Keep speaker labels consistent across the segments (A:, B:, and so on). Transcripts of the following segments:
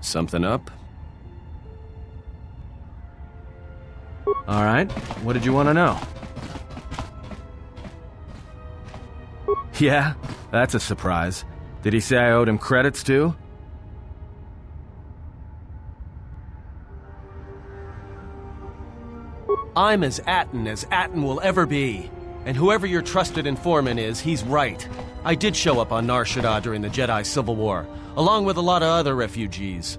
A: Something up? Alright, what did you want to know? Yeah, that's a surprise. Did he say I owed him credits too?
B: I'm as Atton will ever be. And whoever your trusted informant is, he's right. I did show up on Nar Shaddaa during the Jedi Civil War, along with a lot of other refugees.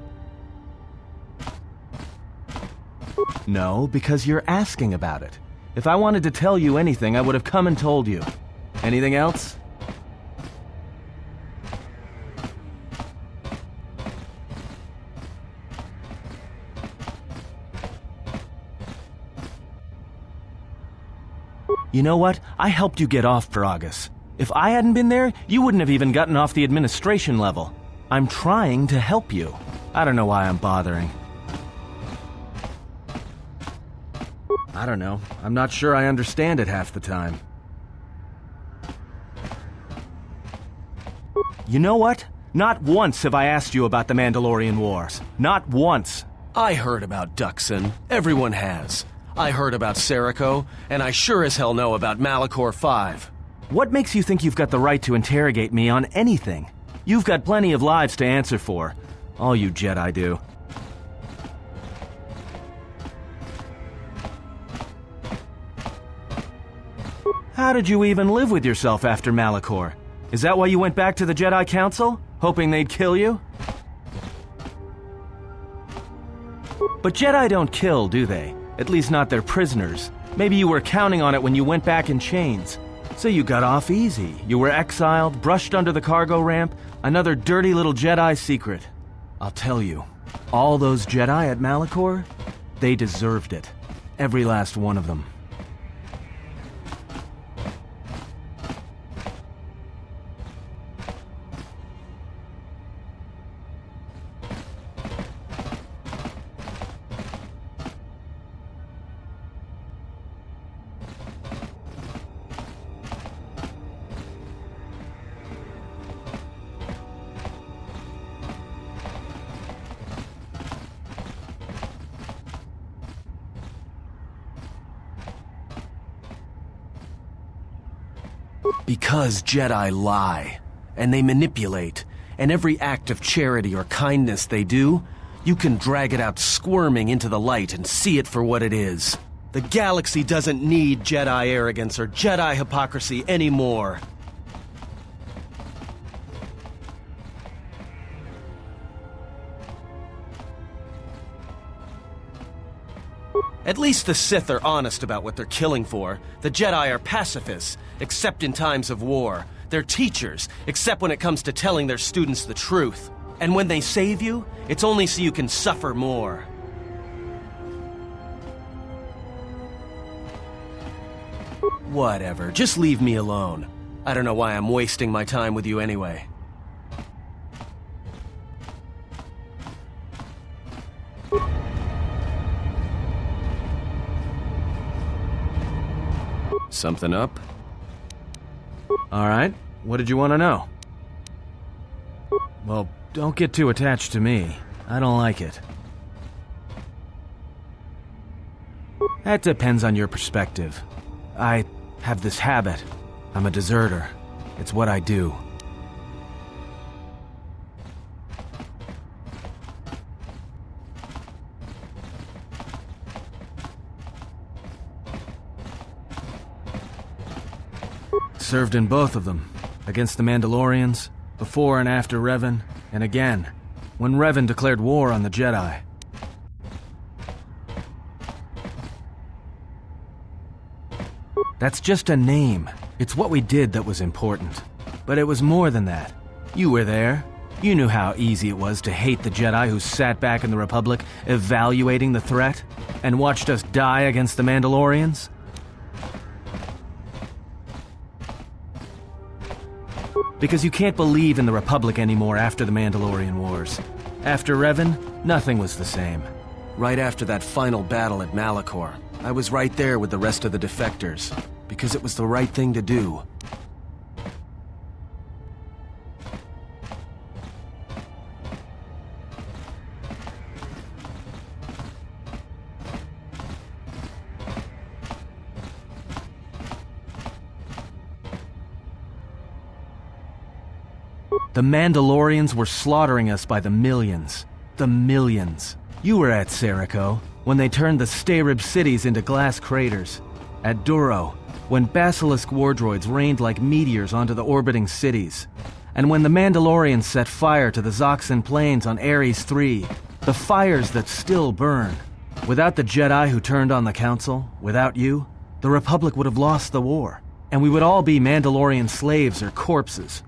A: No, because you're asking about it. If I wanted to tell you anything, I would have come and told you. Anything else? You know what? I helped you get off Peragus. If I hadn't been there, you wouldn't have even gotten off the administration level. I'm trying to help you. I don't know why I'm bothering. I don't know. I'm not sure I understand it half the time. You know what? Not once have I asked you about the Mandalorian Wars. Not once.
B: I heard about Duxon. Everyone has. I heard about Serico, and I sure as hell know about Malachor 5.
A: What makes you think you've got the right to interrogate me on anything? You've got plenty of lives to answer for. All you Jedi do. How did you even live with yourself after Malachor? Is that why you went back to the Jedi Council? Hoping they'd kill you? But Jedi don't kill, do they? At least not their prisoners. Maybe you were counting on it when you went back in chains. So you got off easy. You were exiled, brushed under the cargo ramp, another dirty little Jedi secret. I'll tell you, all those Jedi at Malachor, they deserved it. Every last one of them.
B: Because Jedi lie, and they manipulate, and every act of charity or kindness they do, you can drag it out squirming into the light and see it for what it is. The galaxy doesn't need Jedi arrogance or Jedi hypocrisy anymore. At least the Sith are honest about what they're killing for. The Jedi are pacifists, except in times of war. They're teachers, except when it comes to telling their students the truth. And when they save you, it's only so you can suffer more. Whatever, just leave me alone. I don't know why I'm wasting my time with you anyway.
A: Something up? Alright, what did you want to know? Well, don't get too attached to me. I don't like it. That depends on your perspective. I have this habit. I'm a deserter. It's what I do. Served in both of them. Against the Mandalorians, before and after Revan, and again, when Revan declared war on the Jedi. That's just a name. It's what we did that was important. But it was more than that. You were there. You knew how easy it was to hate the Jedi who sat back in the Republic, evaluating the threat, and watched us die against the Mandalorians. Because you can't believe in the Republic anymore after the Mandalorian Wars. After Revan, nothing was the same.
B: Right after that final battle at Malachor, I was right there with the rest of the defectors, because it was the right thing to do.
A: The Mandalorians were slaughtering us by the millions. The millions. You were at Serico, when they turned the Starib cities into glass craters. At Duro, when Basilisk wardroids rained like meteors onto the orbiting cities. And when the Mandalorians set fire to the Zoxan plains on Ares 3, the fires that still burn. Without the Jedi who turned on the Council, without you, the Republic would have lost the war, and we would all be Mandalorian slaves or corpses.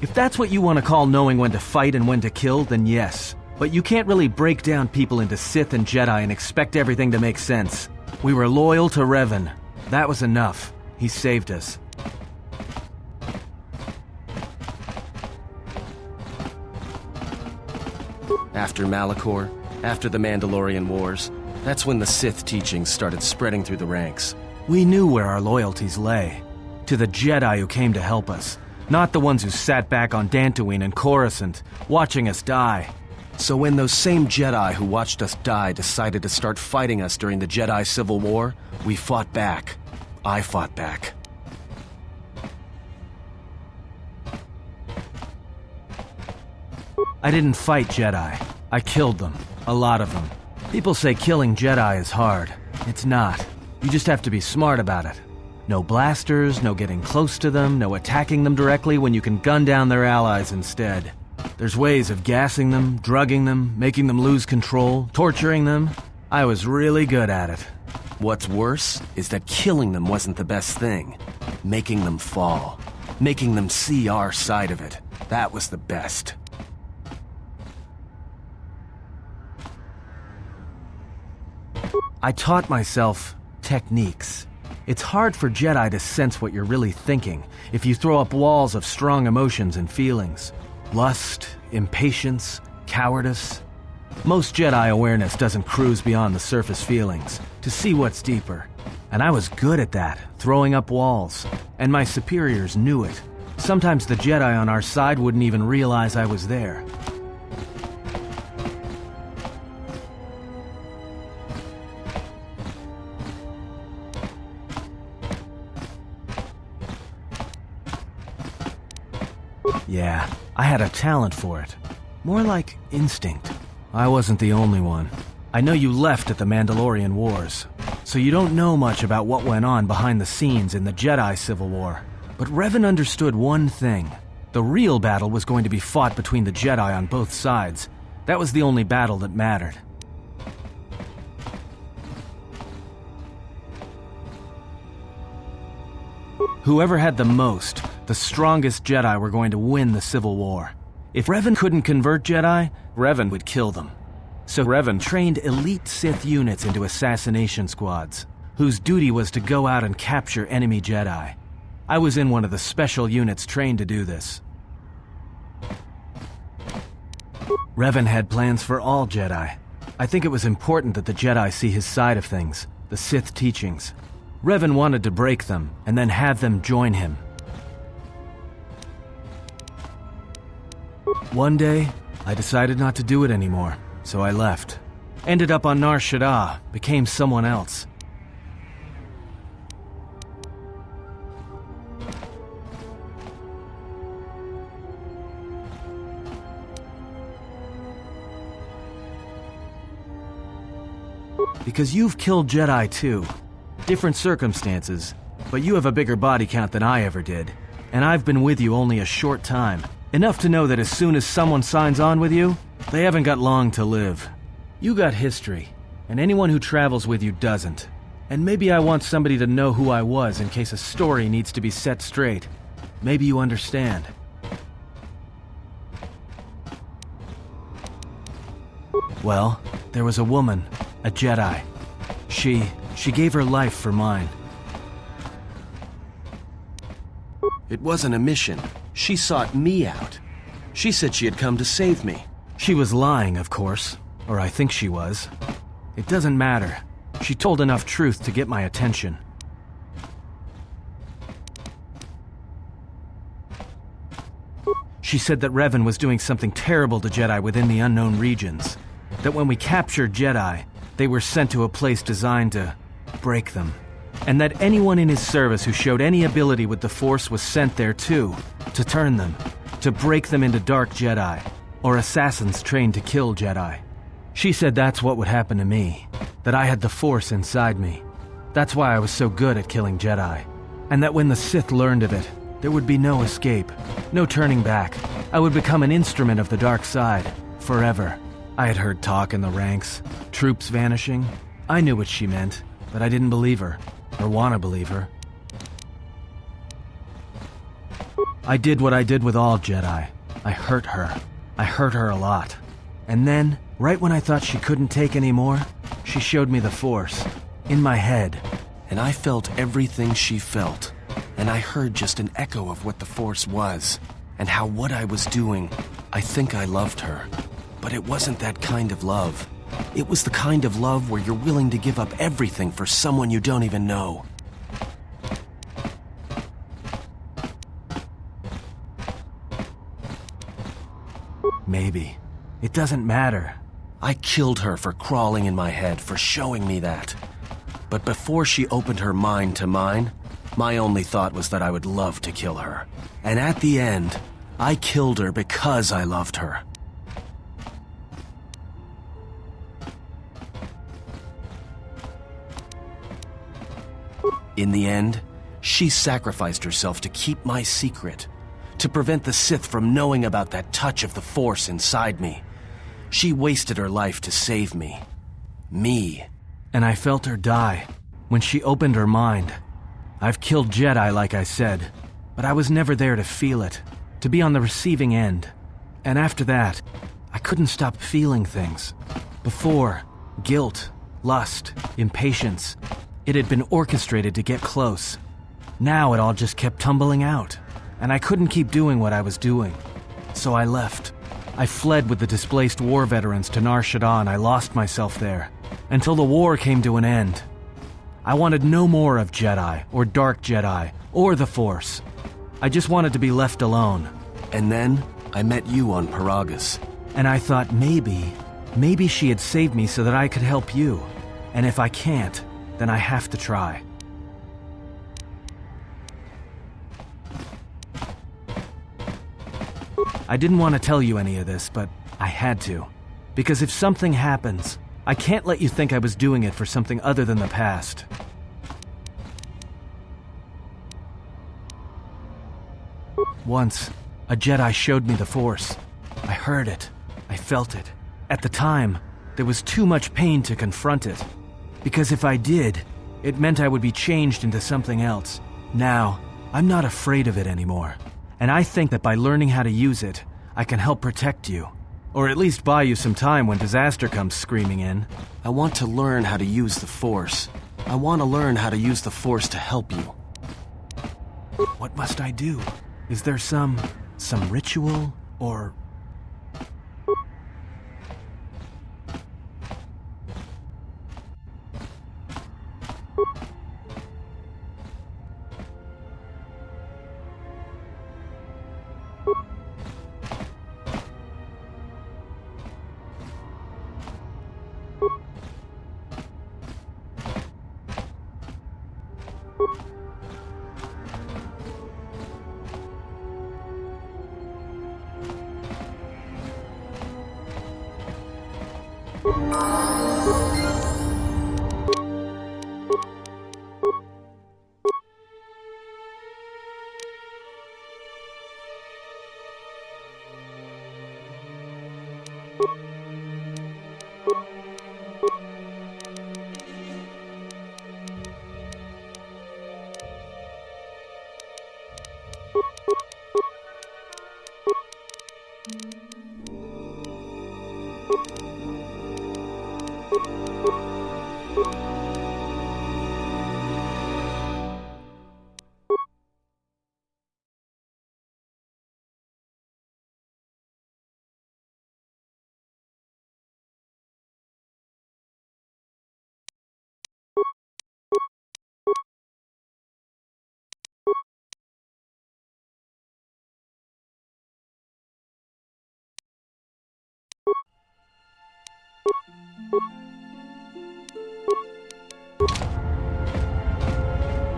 A: If that's what you want to call knowing when to fight and when to kill, then yes. But you can't really break down people into Sith and Jedi and expect everything to make sense. We were loyal to Revan. That was enough. He saved us.
B: After Malachor, after the Mandalorian Wars, that's when the Sith teachings started spreading through the ranks.
A: We knew where our loyalties lay. To the Jedi who came to help us. Not the ones who sat back on Dantooine and Coruscant, watching us die.
B: So when those same Jedi who watched us die decided to start fighting us during the Jedi Civil War, we fought back. I fought back.
A: I didn't fight Jedi. I killed them. A lot of them. People say killing Jedi is hard. It's not. You just have to be smart about it. No blasters, no getting close to them, no attacking them directly when you can gun down their allies instead. There's ways of gassing them, drugging them, making them lose control, torturing them. I was really good at it.
B: What's worse is that killing them wasn't the best thing. Making them fall. Making them see our side of it. That was the best.
A: I taught myself techniques. It's hard for Jedi to sense what you're really thinking if you throw up walls of strong emotions and feelings. Lust, impatience, cowardice. Most Jedi awareness doesn't cruise beyond the surface feelings, to see what's deeper. And I was good at that, throwing up walls. And my superiors knew it. Sometimes the Jedi on our side wouldn't even realize I was there. Yeah, I had a talent for it. More like instinct. I wasn't the only one. I know you left at the Mandalorian Wars, so you don't know much about what went on behind the scenes in the Jedi Civil War. But Revan understood one thing. The real battle was going to be fought between the Jedi on both sides. That was the only battle that mattered. Whoever had the most, the strongest Jedi were going to win the Civil War. If Revan couldn't convert Jedi, Revan would kill them. So Revan trained elite Sith units into assassination squads, whose duty was to go out and capture enemy Jedi. I was in one of the special units trained to do this. Revan had plans for all Jedi. I think it was important that the Jedi see his side of things, the Sith teachings. Revan wanted to break them, and then have them join him. One day, I decided not to do it anymore, so I left. Ended up on Nar Shaddaa, became someone else. Because you've killed Jedi too. Different circumstances, but you have a bigger body count than I ever did. And I've been with you only a short time. Enough to know that as soon as someone signs on with you, they haven't got long to live. You got history, and anyone who travels with you doesn't. And maybe I want somebody to know who I was in case a story needs to be set straight. Maybe you understand. Well, there was a woman, a Jedi. She gave her life for mine.
B: It wasn't a mission. She sought me out. She said she had come to save me.
A: She was lying, of course. Or I think she was. It doesn't matter. She told enough truth to get my attention. She said that Revan was doing something terrible to Jedi within the unknown regions. that when we captured Jedi, they were sent to a place designed to break them. And that anyone in his service who showed any ability with the Force was sent there too, to turn them, to break them into dark Jedi, or assassins trained to kill Jedi. She said that's what would happen to me, that I had the Force inside me. That's why I was so good at killing Jedi. And that when the Sith learned of it, there would be no escape, no turning back. I would become an instrument of the dark side, forever. I had heard talk in the ranks, troops vanishing. I knew what she meant, but I didn't believe her, or want to believe her. I did what I did with all Jedi. I hurt her. I hurt her a lot. And then, right when I thought she couldn't take any more, she showed me the Force, in my head.
B: And I felt everything she felt. And I heard just an echo of what the Force was, and how what I was doing, I think I loved her. But it wasn't that kind of love. It was the kind of love where you're willing to give up everything for someone you don't even know.
A: Maybe. It doesn't matter.
B: I killed her for crawling in my head, for showing me that. But before she opened her mind to mine, my only thought was that I would love to kill her. And at the end, I killed her because I loved her. In the end, she sacrificed herself to keep my secret, to prevent the Sith from knowing about that touch of the Force inside me. She wasted her life to save me. Me.
A: And I felt her die when she opened her mind. I've killed Jedi, like I said, but I was never there to feel it, to be on the receiving end. And after that, I couldn't stop feeling things. Before, guilt, lust, impatience. It had been orchestrated to get close. Now it all just kept tumbling out, and I couldn't keep doing what I was doing. So I left. I fled with the displaced war veterans to Nar Shaddaa. I lost myself there, until the war came to an end. I wanted no more of Jedi, or Dark Jedi, or the Force. I just wanted to be left alone.
B: And then, I met you on Paragus.
A: And I thought maybe she had saved me so that I could help you. And if I can't, then I have to try. I didn't want to tell you any of this, but I had to. Because if something happens, I can't let you think I was doing it for something other than the past. Once, a Jedi showed me the Force. I heard it. I felt it. At the time, there was too much pain to confront it. Because if I did, it meant I would be changed into something else. Now, I'm not afraid of it anymore. And I think that by learning how to use it, I can help protect you. Or at least buy you some time when disaster comes screaming in.
B: I want to learn how to use the Force. I want to learn how to use the Force to help you.
A: What must I do? Is there some ritual, or